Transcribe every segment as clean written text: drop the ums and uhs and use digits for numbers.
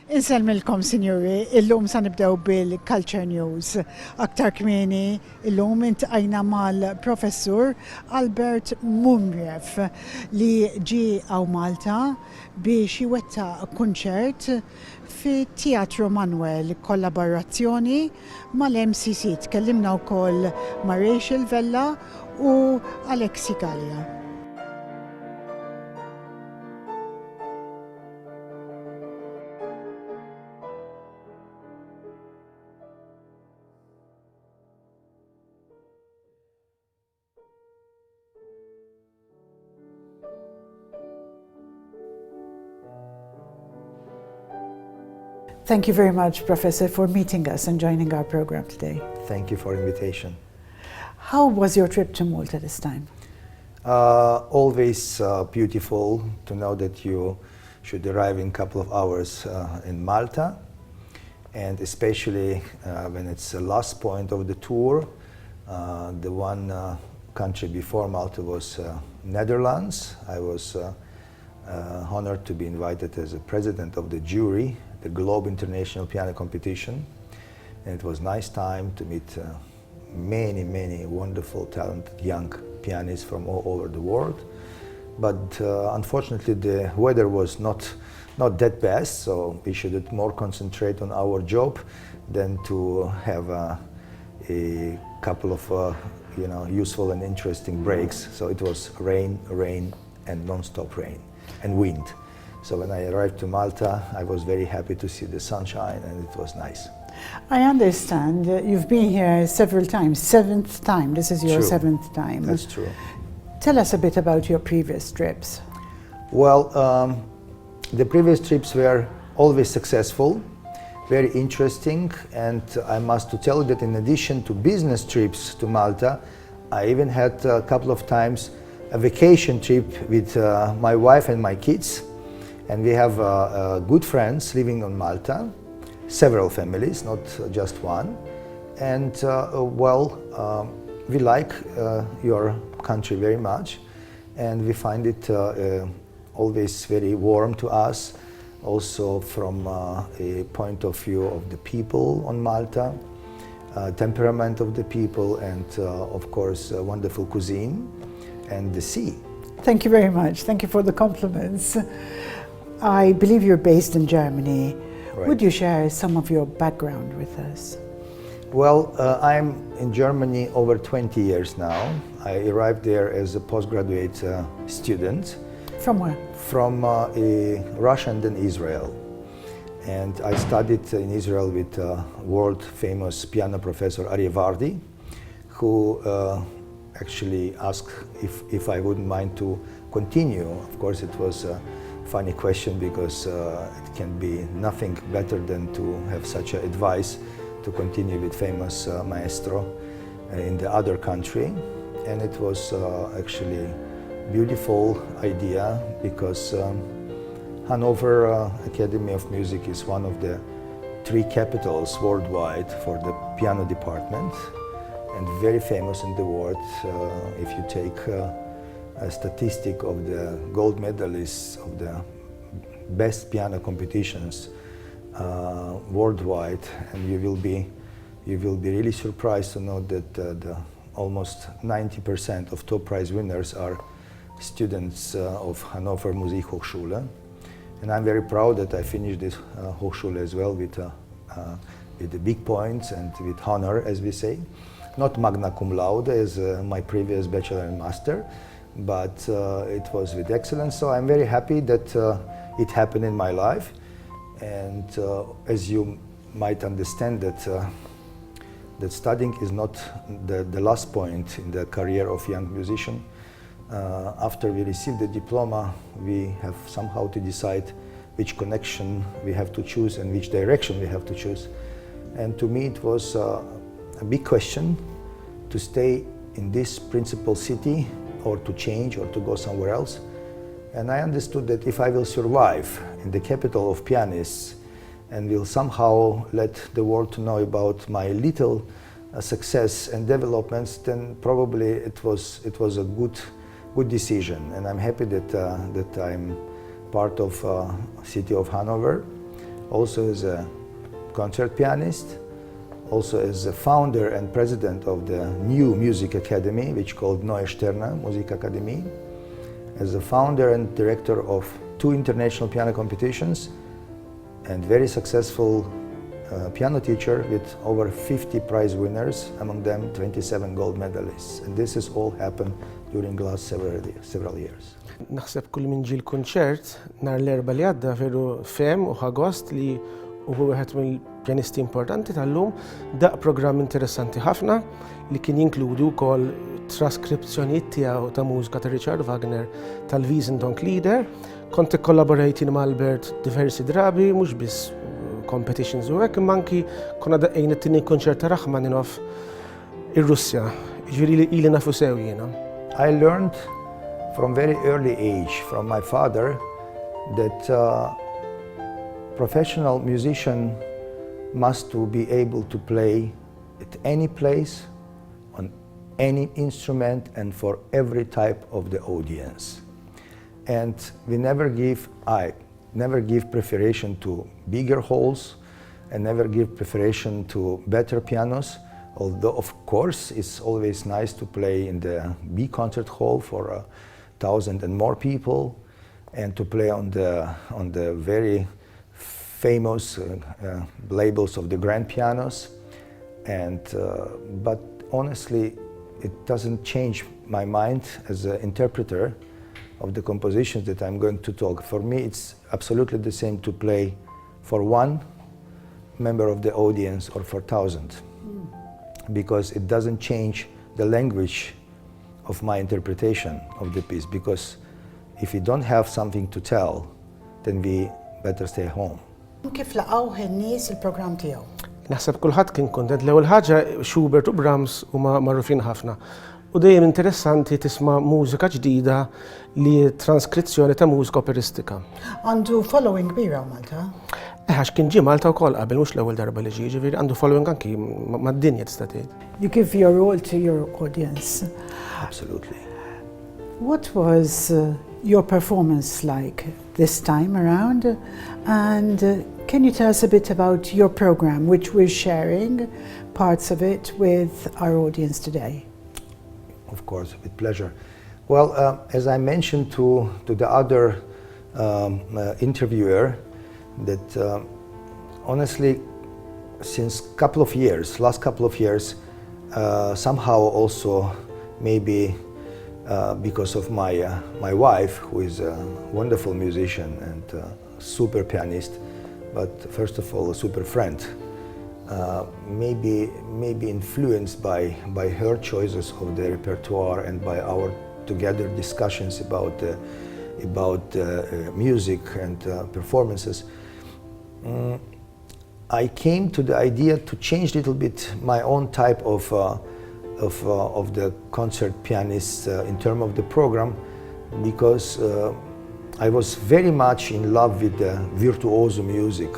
Inselmilkom, sinjuri, illum sa nibdew bil-Culture News. Aktar kmieni, illum intqajna mal-professur Albert Mamriev li ġi għaw Malta biex jwetta kunċert fi Teatru Manoel, kollaborazzjoni mal-MCC. Tkellimna wkoll ma' Rachel Vella u Alexi Gallia. Thank you very much, Professor, for meeting us and joining our program today. Thank you for the invitation. How was your trip to Malta this time? Always beautiful to know that you should arrive in a couple of hours in Malta, and especially when it's the last point of the tour. The one country before Malta was Netherlands. I was honored to be invited as a president of the jury, the Globe International Piano Competition, and it was a nice time to meet many wonderful, talented young pianists from all over the world. But unfortunately, the weather was not that best, so we should more concentrate on our job than to have a couple of useful and interesting breaks. So it was rain, and non-stop rain and wind. So when I arrived to Malta, I was very happy to see the sunshine, and it was nice. I understand you've been here several times, seventh time. This is your seventh time. That's true. Tell us a bit about your previous trips. Well, the previous trips were always successful, very interesting, and I must tell you that in addition to business trips to Malta, I even had a couple of times a vacation trip with my wife and my kids. And we have good friends living on Malta, several families, not just one. And we like your country very much, and we find it always very warm to us, also from a point of view of the people on Malta, temperament of the people, and of course wonderful cuisine and the sea. Thank you very much. Thank you for the compliments. I believe you're based in Germany. Right. Would you share some of your background with us? Well, I'm in Germany over 20 years now. I arrived there as a postgraduate student. From where? From Russia and then Israel. And I studied in Israel with world famous piano professor Aryeh Vardi, who actually asked if I wouldn't mind to continue. Of course, it was funny question, because it can be nothing better than to have such an advice to continue with famous maestro in the other country. And it was actually beautiful idea, because Hanover Academy of Music is one of the 3 capitals worldwide for the piano department, and very famous in the world. If you take a statistic of the gold medalists of the best piano competitions worldwide, and you will be really surprised to know that the almost 90% of top prize winners are students of Hannover Musikhochschule, and I'm very proud that I finished this Hochschule as well with the big points and with honor, as we say, not magna cum laude as my previous bachelor and master, but it was with excellence. So I'm very happy that it happened in my life, and as you might understand that studying is not the last point in the career of young musician. After we receive the diploma, we have somehow to decide which connection we have to choose and which direction we have to choose. And to me it was a big question to stay in this principal city, or to change, or to go somewhere else. And I understood that if I will survive in the capital of pianists and will somehow let the world to know about my little success and developments, then probably it was a good decision. And I'm happy that I'm part of city of Hanover. also as a concert pianist, also as the founder and president of the new music academy, which called Neue Sterne Musikakademie, as the founder and director of 2 international piano competitions, and very successful piano teacher with over 50 prize winners, among them 27 gold medalists. And this has all happened during the last several years. Naħseb kull min ġi l-kunċert nhar l-erba' li għadda veru fem u ħagost li huwa wieħed mill-pjanisti importanti tal-lum daq programm interessanti ħafna li kien jinkludu wkoll traskrizzjonijiet tiegħu ta' mużika ta' Richard Wagner tal-Wiesendank Lieder. Kont ikkollaborajti ma' Albert diversi drabi, mhux biss competitions u hekk, imma anki konna daqqejn it-tieni kunċert ta' Rachmaninov ir-Russja. Ġifieri li ili nafu sew jiena. I learned from very early age from my father that professional musician must to be able to play at any place, on any instrument, and for every type of the audience. And I never give preference to bigger halls and never give preference to better pianos, although of course it's always nice to play in the big concert hall for 1,000 and more people, and to play on the very famous labels of the grand pianos. And but honestly, it doesn't change my mind as an interpreter of the compositions that I'm going to talk. For me, it's absolutely the same to play for 1 member of the audience or for 1,000, because it doesn't change the language of my interpretation of the piece, because if we don't have something to tell, then we better stay home. Kif laqgħu in-nies il-programm tiegħu? Naħseb kulħadd kien kuntent. L-ewwel ħaġa Schubert u Brahms huma magħrufin ħafna. U dejjem interessanti tisma' mużika ġdida li transkrizzjoni ta' mużika operistika. Għandu following kbira Malta? Għax kien ġie Malta wkoll qabel mhux l-ewwel darba li ġie, ġifieri għandu following anki mad-dinja tista' tgħid. You give your all to your audience. Absolutely. What was your performance like this time around? And can you tell us a bit about your program, which we're sharing parts of it with our audience today? Of course, with pleasure. Well, as I mentioned to the other interviewer, that honestly, since last couple of years, somehow also maybe because of my wife, who is a wonderful musician and super pianist, but first of all a super friend, maybe influenced by her choices of the repertoire and by our together discussions about music and performances. I came to the idea to change a little bit my own type of the concert pianist in terms of the program, because I was very much in love with the virtuoso music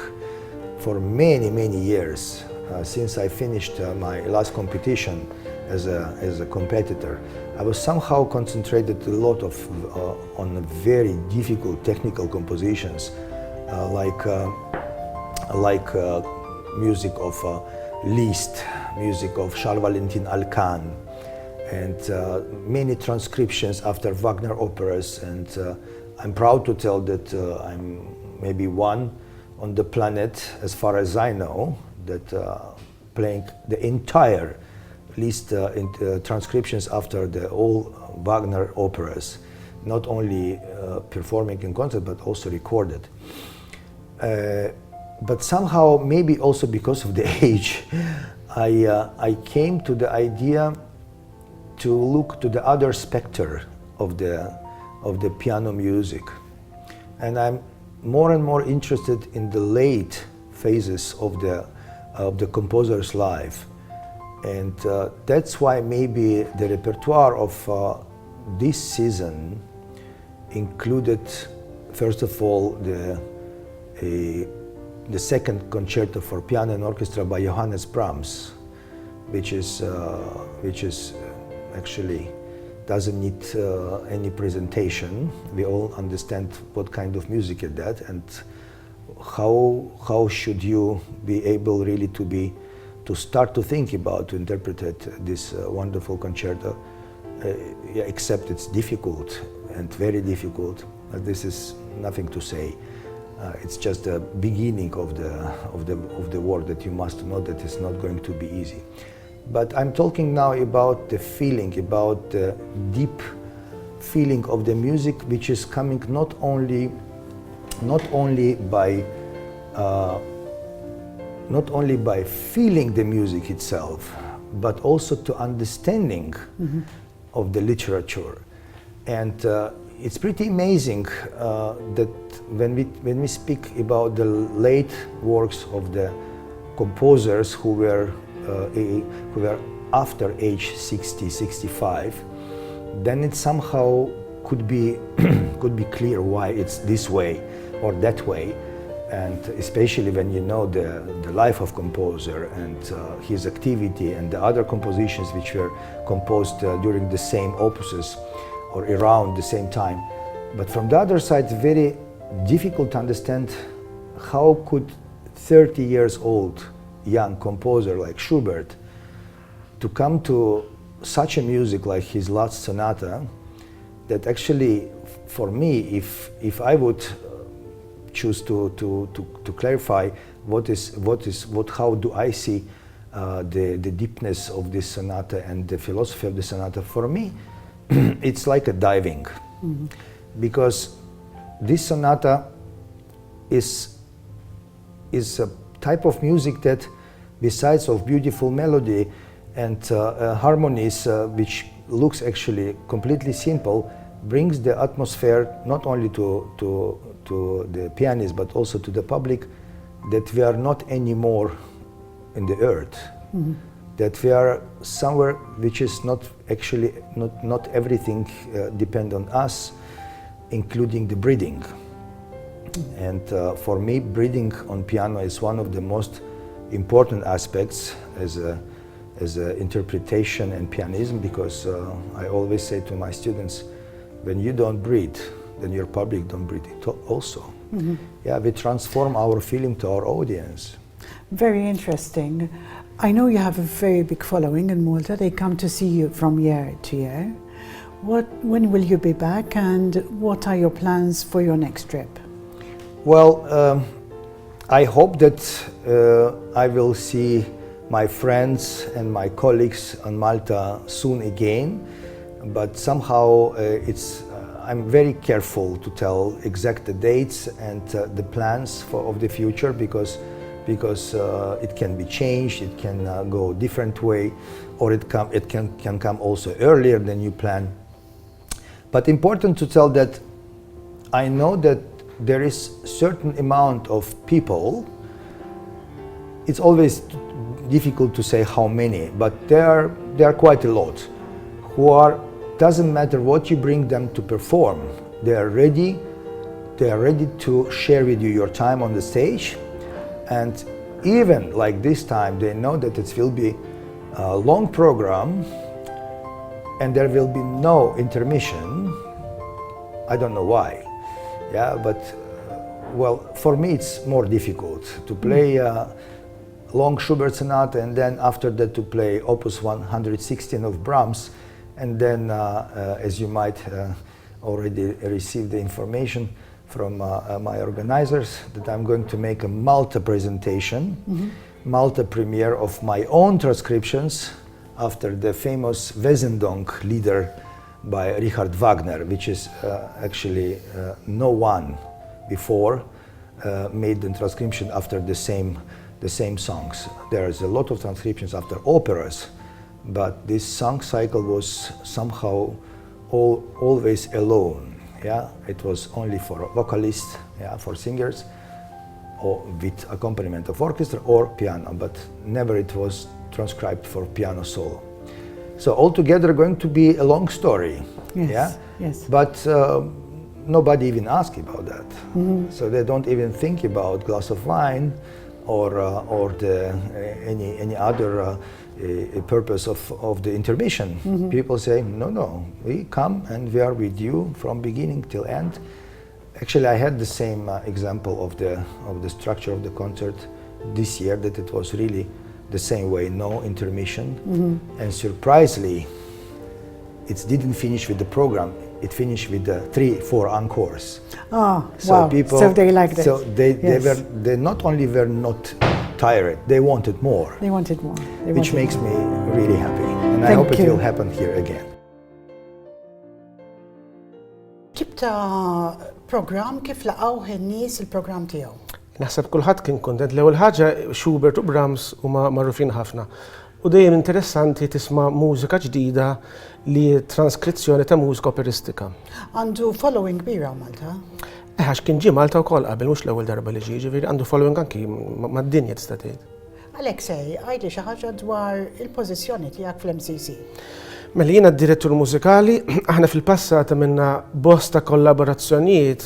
for many years, since I finished my last competition as a competitor. I was somehow concentrated a lot on very difficult technical compositions, like music of Liszt, music of Charles Valentin Alkan, and many transcriptions after Wagner operas. And I'm proud to tell that I'm maybe one on the planet, as far as I know, that playing the entire Liszt transcriptions after all Wagner operas, not only performing in concert but also recorded. But somehow, maybe also because of the age, I came to the idea to look to the other spectre of the piano music, and I'm more and more interested in the late phases of the composer's life, and that's why maybe the repertoire of this season included, first of all, the second concerto for piano and orchestra by Johannes Brahms, which is actually doesn't need any presentation. We all understand what kind of music is that, and how should you be able really to start to think about, to interpret this wonderful concerto, yeah, except it's difficult and very difficult. This is nothing to say. It's just the beginning of the work that you must know that it's not going to be easy. But I'm talking now about the feeling, about the deep feeling of the music, which is coming not only by feeling the music itself, but also to understanding of the literature. And it's pretty amazing that when we speak about the late works of the composers who were after age 60, 65, then it somehow could be clear why it's this way or that way. And especially when you know the life of composer and his activity and the other compositions which were composed during the same opuses or around the same time. But from the other side, it's very difficult to understand how could 30 years old young composer like Schubert to come to such a music like his last sonata, that actually for me, if I would choose to clarify how do I see the deepness of this sonata and the philosophy of the sonata, for me it's like a diving, because this sonata is a type of music that, besides of beautiful melody and harmonies, which looks actually completely simple, brings the atmosphere not only to the pianist but also to the public, that we are not anymore in the earth, that we are somewhere which is not actually not everything depend on us, including the breathing. And for me, breathing on piano is one of the most important aspects as a interpretation and pianism, because I always say to my students, when you don't breathe, then your public don't breathe it also. Yeah, we transform our feeling to our audience. Very interesting. I know you have a very big following in Malta. They come to see you from year to year. When will you be back, and what are your plans for your next trip? Well, I hope that I will see my friends and my colleagues on Malta soon again, but somehow I'm very careful to tell exact the dates and the plans of the future, because it can be changed, it can go different way, or it can come also earlier than you plan. But important to tell that I know that there is certain amount of people. It's always difficult to say how many, but there are quite a lot who doesn't matter what you bring them to perform, they are ready to share with you your time on the stage. And even like this time, they know that it will be a long program and there will be no intermission. I don't know why. Yeah, but well, for me it's more difficult to play a long Schubert sonata and then after that to play Opus 116 of Brahms, and then as you might already receive the information from my organizers, that I'm going to make a Malta presentation, Malta premiere of my own transcriptions after the famous Wesendonck Lieder by Richard Wagner, which is actually no one before made the transcription after the same songs. There is a lot of transcriptions after operas, but this song cycle was somehow always alone. Yeah, it was only for vocalists, yeah, for singers, or with accompaniment of orchestra or piano, but never it was transcribed for piano solo. So altogether going to be a long story. Yes, yeah, yes. But nobody even asked about that. So they don't even think about glass of wine or any other purpose of the intermission. People say, no, we come and we are with you from beginning till end, Actually, I had the same example of the structure of the concert this year, that it was really the same way, no intermission. And surprisingly, it didn't finish with the program. It finished with 3-4 encores. Oh, So wow. people, So they liked it. So they not only were not tired, they wanted more. They wanted more. Which makes me really happy. And I hope it will happen here again. Tip ta' program kif laqgħu in-nies il-programm tiegħu? Naħseb kulħadd kien kontent. L-ewwel ħaġa Schubert u Brahms huma magħrufin ħafna. U dejjem interessanti tisma' mużika ġdida li transkrizzjoni ta' mużika operistika. Għandu following kbira Malta? Għax kien ġie Malta wkoll qabel mhux l-ewwel darba li ġie, ġifieri għandu following anki mad-dinja tista' tgħid. Aleksej, għajdi xi ħaġa dwar il-pożizzjoni tiegħek fl-MCC. Mela jiena d-direttur mużikali, aħna fil-passat minna bosta kollaborazzjonijiet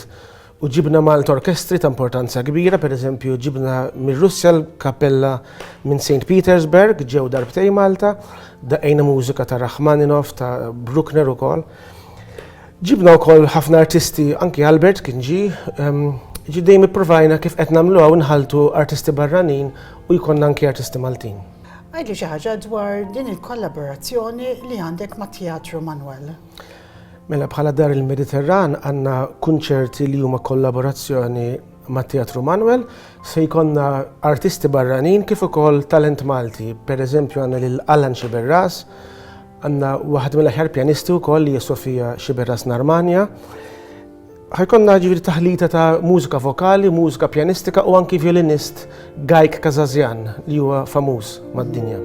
u ġibna Malta orkestri ta' importanza kbira, per eżempju ġibna minn Russja l-kappella minn St. Petersburg, ġew darbtej Malta, daqejna mużika ta' Rachmaninov, ta' Bruckner ukoll. Ġibna wkoll ħafna artisti, anki Albert kien ġi dejjem ipprovajna kif qed nagħmluha u nħaltu artisti barranin u jkollna anki artisti Maltin. Għajdi xi ħaġa dwar din il-kollaborazzjoni li għandek ma' Teatru Manoel. Mela bħala dar il-Mediterran għandna kunċerti li huma kollaborazzjoni ma' Teatru Manoel, se jkollna artisti barranin kif ukoll talent Malti. Per eżempju għandna lil Alan Xiberras, għandna waħed mill-aħjar pjanisti wkoll li hija Sofija Xiberras Narmanja. Ħajkonna ġifieri taħlita ta' mużika vokali, mużika pjanistika u anki violinist Gajk Kazazjan li huwa famuż mad-dinja.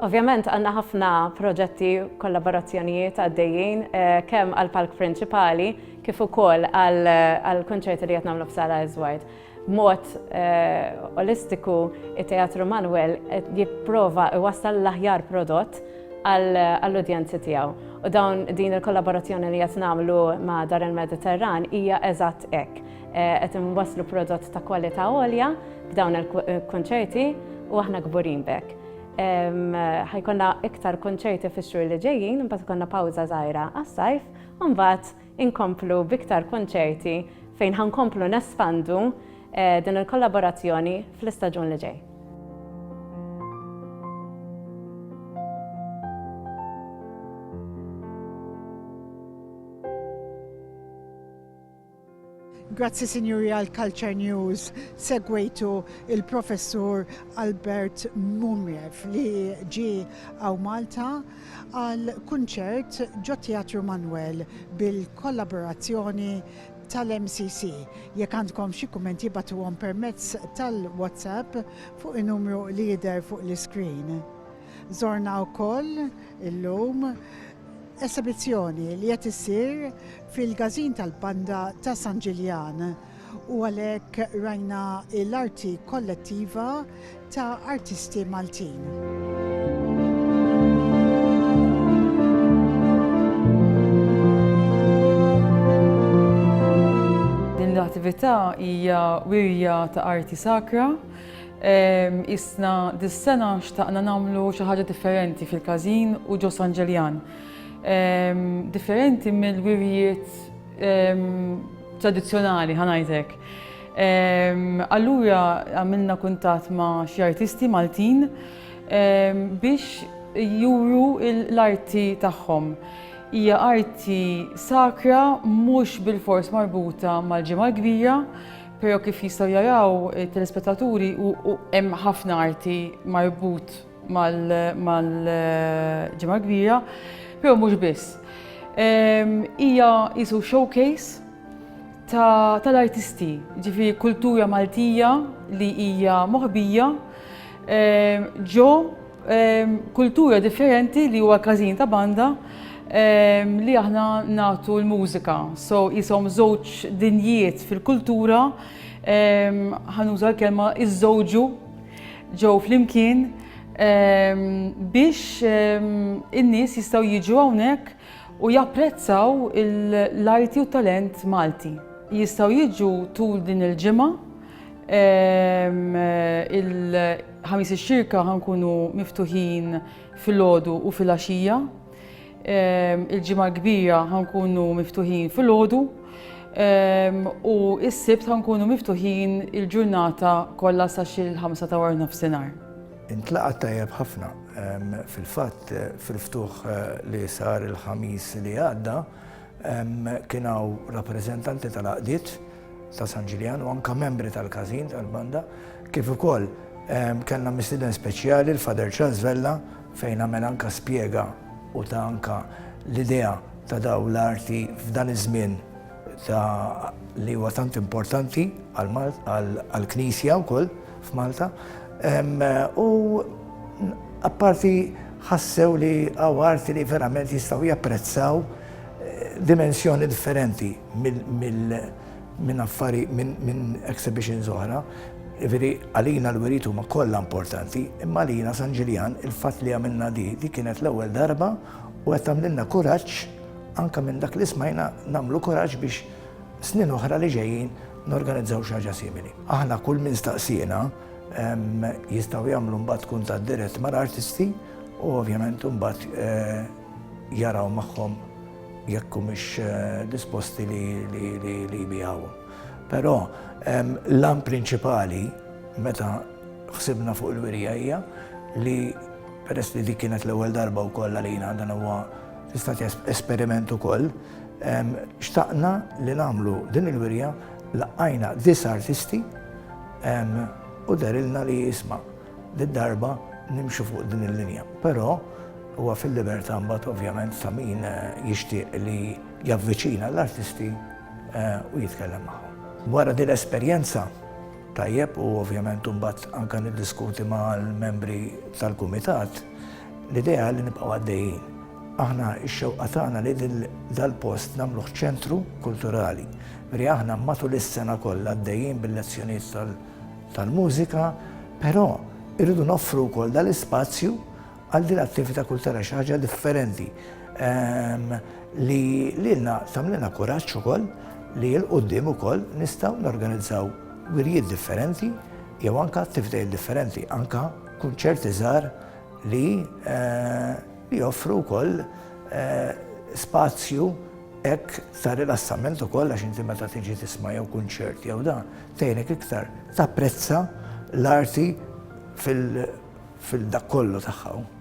Ovvjament għandna ħafna proġetti kollaborazzjonijiet għaddejjin kemm għall-palk prinċipali kif ukoll għall-kunċerti li qed nagħmlu f'Sala Iżwajt. Mod olistiku it-Teatru Manoel jipprova iwassal l-aħjar prodott għall-udjenzi tiegħu. U dawn din il-kollaborazzjoni li qed nagħmlu ma' Dar il-Mediterran hija eżatt hekk. Qed inwasslu prodott ta' kwalità għolja b'dawn il-kunċerti u aħna kburin b'hekk. Ħajkonna iktar konċerti fix-xhur li ġejjin, imbagħad ikollna pawża żgħira għas-sajf, u mbagħad inkomplu b'iktar konċerti fejn ħankomplu nespandu din il-kollaborazzjoni fl-istaġun li ġej. Grazzi Sinjuri għal Culture News, segwejtu il-professur Albert Mamriev li ġi għaw Malta għal kunċert ġo Teatru Manoel bil-kollaborazzjoni tal-MCC. Jekk għandkom xi kummenti batuhom permezz tal-WhatsApp fuq in-numru li jidher fuq l-iskrin. Żorna wkoll illum esibizzjoni li qed issir fil-Gazin tal-Banda ta' San Ġiljan u għalhekk rajna l-arti kollettiva ta' artisti Maltin. L-attività hija wirja ta' arti sakra. Isna dis-sena xtaqna nagħmlu xi ħaġa differenti fil-Kazin u ġo San Ġiljan. Differenti mill-wirjiet tradizzjonali ħanajdek. Allura għamilna kuntatt ma' xi artisti Maltin biex juru l-arti tagħhom. Hija arti sakra mhux bil-fors marbuta mal-ġimgħa l-kbira, però kif jistgħu jaraw it-telespettaturi u hemm ħafna arti marbut mal-ġimgħa l-kbira, però mhux biss. Hija qisu showcase tal-artisti, ġifieri kultura Maltija li hija moħbija ġo kultura differenti li huwa Kazin ta' Banda li aħna nagħtu l-mużika. So jisom żewġ dinjiet fil-kultura, ħanuża l-kelma iż-żewġu ġew flimkien biex in-nies jistgħu jiġu hawnhekk u japprezzaw l-arti u talent Malti. Jistgħu jiġu tul din il-ġimgħa Il-ħamis ix-xirka ħankunu miftuħin fil-għodu u fil-għaxija. Il-ġimgħa kbira ħankunu miftuħin fil-għodu u s-sibt ħankunu miftuħin il-ġurnata kollha sa xil-5 ta' wara nofsinhar. Intlaqat tajjeb ħafna. Fil-fatt, fil-ftuħ li sar il-ħamis li għadda, kien hawn rappreżentanti tal-għaqdiet ta' San Ġiljan u anke membri tal-każin tal-banda, kif ukoll kellna mistieden speċjali l-Fader Charles Vella fejn għamel anke spjega u ta' anke l-idea ta' daw l-arti f'dan iż-żmien ta' li huwa tant importanti għall-Knisja wkoll f'Malta. U apparti ħassew li għaw arti li verament jistgħu japprezzaw dimensjoni differenti minn affari, minn exhibitions oħra. Veri, għalina l-weritu ma kollha importanti, imma għalina San Ġiljan il-fatt li għamilna di kienet l-ewwel darba u qed tagħmlilna kuraġġ anke minn dak li smajna nagħmlu kuraġġ biex snin oħra li ġejjin norganizzaw xi ħaġa simili. Aħna kull min staqsina jistgħu jagħmlu mbagħad kuntatt dirett mal-artisti u ovvjament mbagħad jaraw magħhom jekk mhux disposti li jbigħu. Però l-lan prinċipali meta ħsibna fuq il-wirja hija li peress li dik kienet l-ewwel darba wkoll għalina dan huwa tista' esperiment ukoll, xtaqna li nagħmlu din il-wirja laqajna 10 artisti u darilna li jisma' darba nimxu fuq din il-linja. Però huwa fil-libertà mbagħad ovvjament ta' min jixtieq li javviċina l-artisti u jitkellem magħhom. Wara din l-esperjenza tajjeb u ovvjament mbagħad anke niddiskuti mal-membri tal-kumitat l-idea li nibqgħu għaddejjin. Aħna x-xewqa tagħna li dal-post nagħmluh ċentru kulturali. Veri aħna matul is-sena kollha għaddejjin bil-lezzjonijiet tal-mużika, però irridu noffru wkoll dal-ispazju għal din l-attività kulturali xi ħaġa differenti li lilna tagħmlilna kuraġġ ukoll li l-qudiem ukoll nistgħu norganizzaw wirjiet differenti jew anke attivitajiet differenti, anke kunċerti żgħar li joffru wkoll spazju hekk ta' rilassament ukoll għax inti meta tiġi tisma' jew kunċert jew dan tgħinek iktar tapprezza l-arti fil-dak kollu tagħha.